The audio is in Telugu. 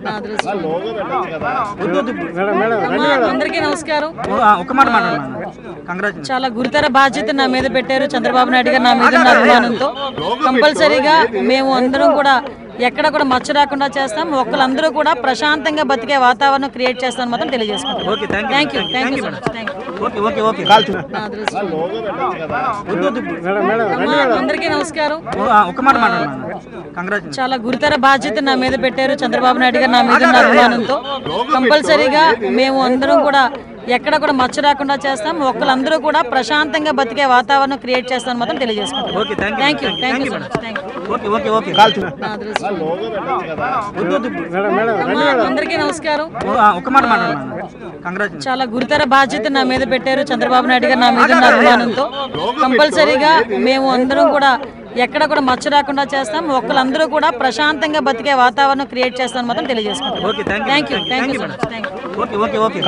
నా అదృష్టం. అందరికీ నమస్కారం. చాలా గురుతర బాధ్యత నా మీద పెట్టారు చంద్రబాబు నాయుడు గారు. నా మీద ఉన్న అభిమానంతో కంపల్సరీగా మేము అందరం కూడా ఎక్కడ కూడా మచ్చ రాకుండా చేస్తాం. ఒక్కళ్ళందరూ కూడా ప్రశాంతంగా బతికే వాతావరణం క్రియేట్ చేస్తామని మాత్రం తెలియజేసుకుంటాం. Thank you so much. అందరికీ నమస్కారం. చాలా గురుతర బాధ్యత నా మీద పెట్టారు చంద్రబాబు నాయుడు గారు. నా మీద ఉన్న అభిమానంతో కంపల్సరీగా మేము అందరం కూడా ఎక్కడ కూడా మచ్చ రాకుండా చేస్తాం. ఒక్కళ్ళందరూ కూడా ప్రశాంతంగా బతికే వాతావరణం క్రియేట్ చేస్తామని మాత్రం తెలియజేసుకుంటాం. Thank you so much. అందరికీ నమస్కారం. చాలా గురుతర బాధ్యత నా మీద పెట్టారు చంద్రబాబు నాయుడు గారు. నా మీద ఉన్న అభిమానంతో కంపల్సరీగా మేము అందరం కూడా ఎక్కడ కూడా మచ్చ రాకుండా చేస్తాం. ఒక్కళ్ళందరూ కూడా ప్రశాంతంగా బతికే వాతావరణం క్రియేట్ చేస్తామని మాత్రం తెలియజేసుకుంటాం. Thank you so much.